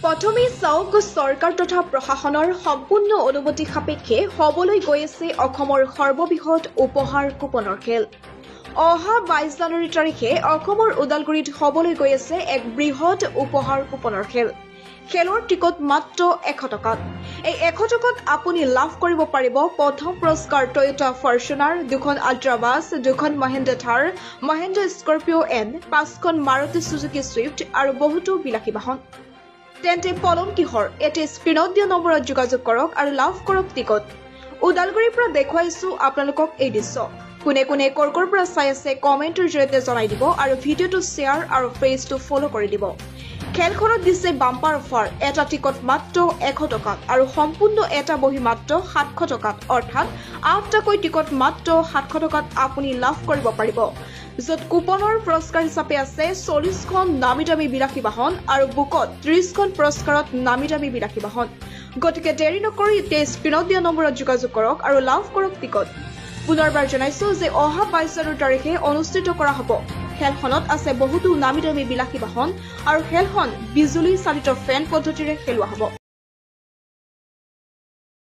প্ৰথমে চাওক চৰকাৰ তথা প্ৰশাসনৰ সম্পূৰ্ণ অনুমতি সাপেক্ষে হবলৈ গৈ আছে অসমৰ সৰ্ববৃহৎ উপহাৰ কুপনৰ খেল। অহা 22 জানুৱাৰী তাৰিখে অসমৰ ওদালগুৰিত হবলৈ গৈ আছে এক বৃহৎ উপহাৰ কুপনৰ খেল। খেলৰ টিকট মাত্ৰ 100 টকাত। এই 100 টকাত আপুনি লাভ কৰিব পাৰিব প্ৰথম পুৰস্কাৰ টয়োটা ফৰ্চুনাৰ, 2খন আল্ট্ৰা বাছ, 2খন মহিন্দ্ৰা থাৰ, মহিন্দ্ৰা স্কৰপিঅ' এন, 5খন মাৰুতি সুজুকি ছুইফ্ট আৰু বহুতো বিলাসী বাহন। তেন্তে পলম কিহৰ? এতিয়া স্ক্ৰীনত দিয়া নম্বৰত যোগাযোগ কৰক আৰু লাভ কৰক টিকট। ওদালগুৰিৰ পৰা দেখুৱাইছো আপোনালোকক এই দৃশ্য। কোনে কোনে কৰ পৰা চাই আছে কমেণ্টৰ জৰিয়তে জনাই দিব আৰু ভিডিঅ'টো শ্বেয়াৰ আৰু পেজটো ফ'ল' কৰি দিব। খেলখনত দিছে বাম্পাৰ অফাৰ। এটা টিকট মাত্ৰ 100 টকাত আৰু সম্পূৰ্ণ এটা বহি মাত্ৰ 700 টকাত, অৰ্থাৎ 8টাকৈ টিকট মাত্ৰ 700 টকাত আপুনি লাভ কৰিব পাৰিব। য'ত কুপনৰ পুৰস্কাৰ হিচাপে আছে 40খন নামী দামী বিলাসী বাহন আৰু বুকত 30খন পুৰস্কাৰত নামী দামী বিলাসী বাহন। গতিকে দেৰি নকৰি এতিয়া স্ক্ৰীনত দিয়া নম্বৰত যোগাযোগ কৰক আৰু লাভ কৰক টিকট। পুনৰবাৰ জনাইছো যে অহা 22 জানুৱাৰী তাৰিখে অনুষ্ঠিত কৰা হ'ব। খেলখনত আছে বহুতো নামী দামী বিলাসী বাহন আৰু খেলখন বিজুলী চালিত ফেন পদ্ধতিৰে খেলোৱা হ'ব।